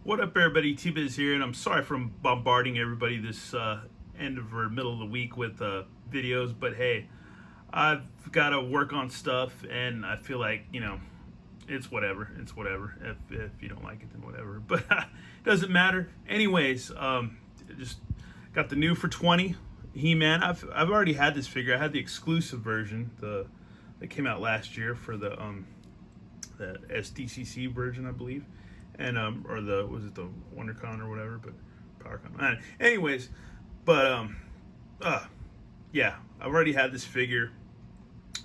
What up, everybody? T-Biz here, and I'm sorry for bombarding everybody this end of or middle of the week with videos, but hey, I've got to work on stuff, and I feel like, it's whatever. It's whatever. If you don't like it, then whatever. But it doesn't matter. Anyways, just got the new for 20 He-Man. I've already had this figure. I had the exclusive version, that came out last year for the SDCC version, I believe. And or was it the WonderCon or whatever, but PowerCon. Anyways, but yeah, I've already had this figure.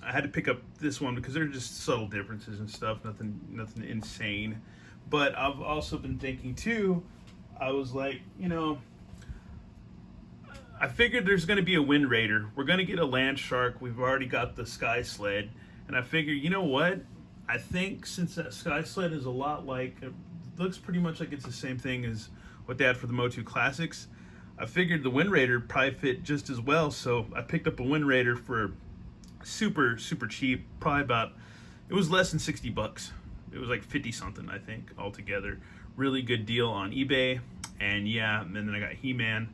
I had to pick up this one because there are just subtle differences and stuff, nothing insane. But I've also been thinking too, I was like, I figured there's going to be a Wind Raider. We're going to get a Land Shark. We've already got the Sky Sled. And I figured, you know what? I think since that Sky Sled is a lot like, it looks pretty much like it's the same thing as what they had for the Motu Classics, I figured the Wind Raider probably fit just as well. So I picked up a Wind Raider for super cheap, probably about, it was less than 60 bucks. It was like 50 something, I think, altogether. Really good deal on eBay. And yeah, and then I got He-Man.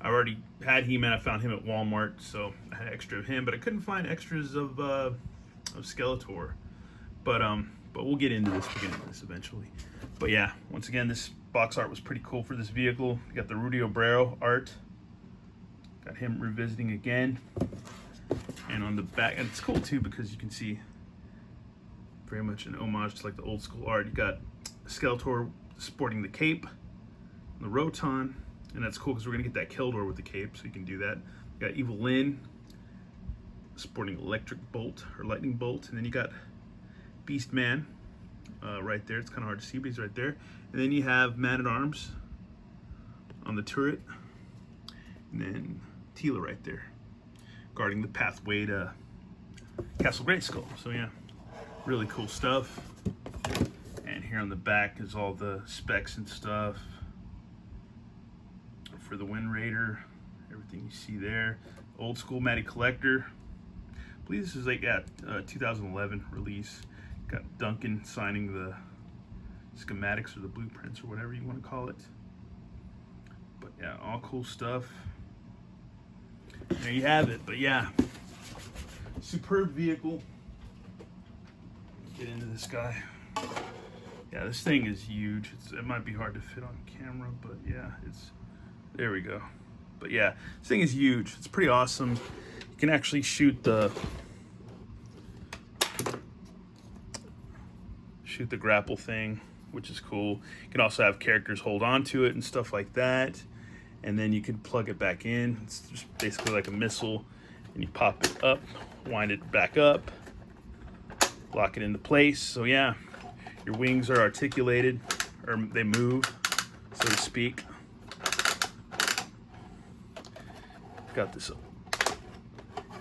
I already had He-Man. I found him at Walmart, so I had extra of him, but I couldn't find extras of Skeletor. But we'll get into this eventually. But yeah, once again, this box art was pretty cool for this vehicle. You got the Rudy Obrero art. Got him revisiting again. And on the back, and it's cool too because you can see very much an homage to like the old school art. You got Skeletor sporting the cape, the Roton, and that's cool because we're gonna get that Keldor with the cape, so you can do that. You got Evil Lyn sporting electric bolt or lightning bolt, and then you got Beast Man right there. It's kind of hard to see, but he's right there. And then you have Man at Arms on the turret, and then Teela right there, guarding the pathway to Castle Grayskull. So yeah, really cool stuff. And here on the back is all the specs and stuff for the Wind Raider. Everything you see there. Old school Matty Collector. I believe this is like 2011 release. Got Duncan signing the schematics or the blueprints or whatever you want to call it. But yeah, all cool stuff. There you have it. But yeah, superb vehicle. Get into this guy. Yeah, this thing is huge. It might be hard to fit on camera, but yeah, there we go. But yeah, this thing is huge. It's pretty awesome. You can actually shoot the grapple thing, which is cool. You can also have characters hold on to it and stuff like that. And then you can plug it back in. It's just basically like a missile. And you pop it up, wind it back up, lock it into place. So yeah, your wings are articulated, or they move, so to speak. Got this. You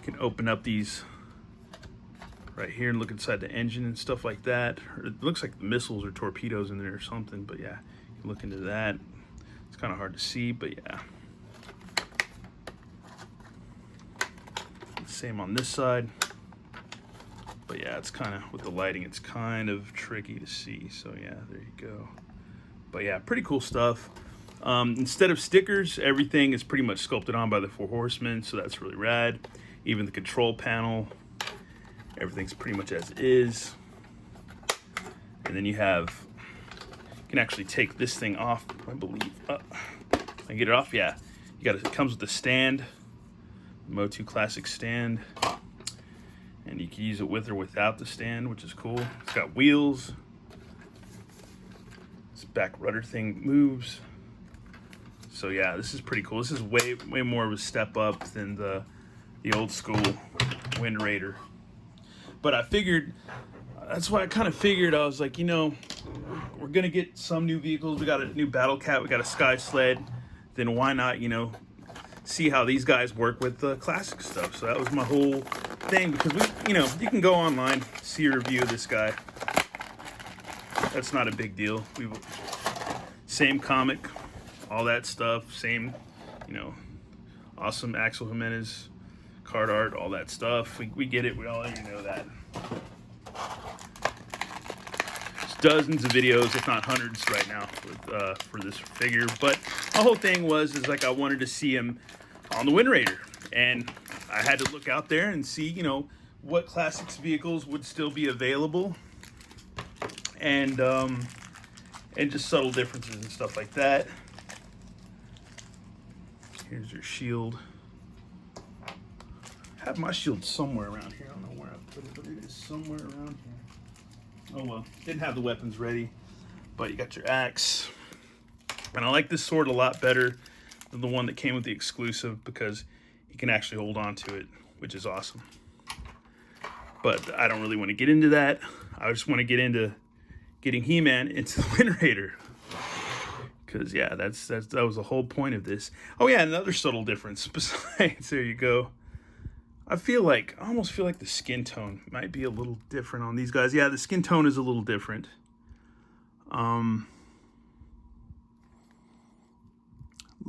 can open up these right here and look inside the engine and stuff like that. It looks like the missiles or torpedoes in there or something, but yeah, you can look into that. It's kind of hard to see, but yeah. Same on this side. But yeah, it's kind of, with the lighting, it's kind of tricky to see. So yeah, there you go. But yeah, pretty cool stuff. Instead of stickers, everything is pretty much sculpted on by the Four Horsemen, so that's really rad. Even the control panel, everything's pretty much as is. And then you can actually take this thing off, I believe. I get it off, yeah. It comes with the stand, Motu Classic stand. And you can use it with or without the stand, which is cool. It's got wheels. This back rudder thing moves. So yeah, this is pretty cool. This is way more of a step up than the old school Wind Raider. But I figured, that's why I kind of figured, I was like, we're gonna get some new vehicles. We got a new Battle Cat, we got a Sky Sled. Then why not, see how these guys work with the classic stuff. So that was my whole thing, because you can go online, see a review of this guy. That's not a big deal. Same comic, all that stuff, same, awesome Axel Jimenez card art, all that stuff. We get it. We all know that. dozens of videos, if not hundreds, right now for this figure. But my whole thing is like I wanted to see him on the Wind Raider, and I had to look out there and see, you know, what classics vehicles would still be available, and just subtle differences and stuff like that. Here's your shield. I have my shield somewhere around here. I don't know where I put it, but it is somewhere around here. Oh well, didn't have the weapons ready, but you got your axe. And I like this sword a lot better than the one that came with the exclusive because you can actually hold on to it, which is awesome. But I don't really want to get into that. I just want to get into getting He-Man into the Wind Raider. Because, yeah, that was the whole point of this. Oh, yeah, another subtle difference. Besides, there you go. I almost feel like the skin tone might be a little different on these guys. Yeah, the skin tone is a little different.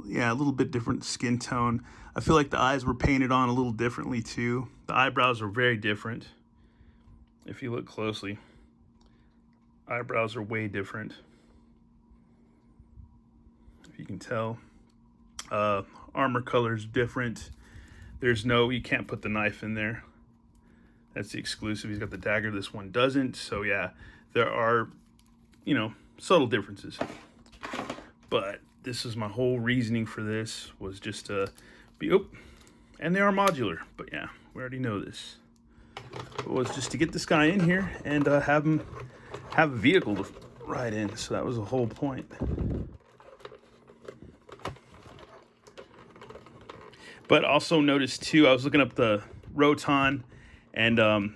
Yeah, a little bit different skin tone. I feel like the eyes were painted on a little differently, too. The eyebrows are very different. If you look closely, eyebrows are way different. You can tell. Armor color is different. You can't put the knife in there. That's the exclusive. He's got the dagger. This one doesn't. So yeah, there are, you know, subtle differences. But this is my whole reasoning for this, was just to be, and they are modular. But yeah, we already know this. It was just to get this guy in here and have him have a vehicle to ride in. So that was the whole point. But also notice too, I was looking up the Roton, and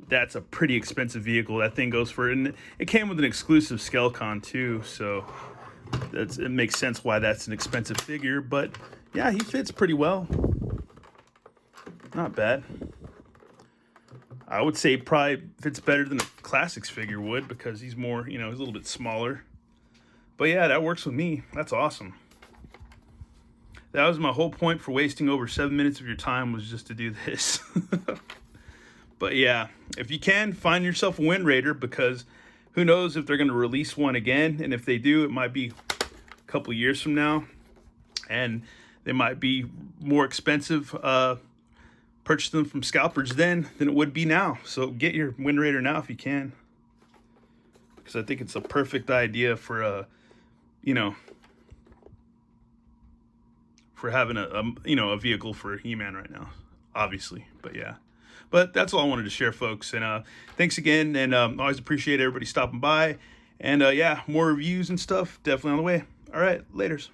that's a pretty expensive vehicle. That thing goes for, and it came with an exclusive Skelcon too, so it makes sense why that's an expensive figure. But yeah, he fits pretty well. Not bad. I would say probably fits better than a Classics figure would, because he's more, you know, he's a little bit smaller. But yeah, that works with me. That's awesome. That was my whole point for wasting over 7 minutes of your time, was just to do this. But yeah, if you can, find yourself a Wind Raider, because who knows if they're going to release one again. And if they do, it might be a couple years from now. And they might be more expensive, purchase them from scalpers then than it would be now. So get your Wind Raider now if you can. Because I think it's a perfect idea for, you know, for having a vehicle for He-Man right now, obviously. But yeah, but that's all I wanted to share, folks. And thanks again, and always appreciate everybody stopping by. And yeah, more reviews and stuff definitely on the way. All right, laters.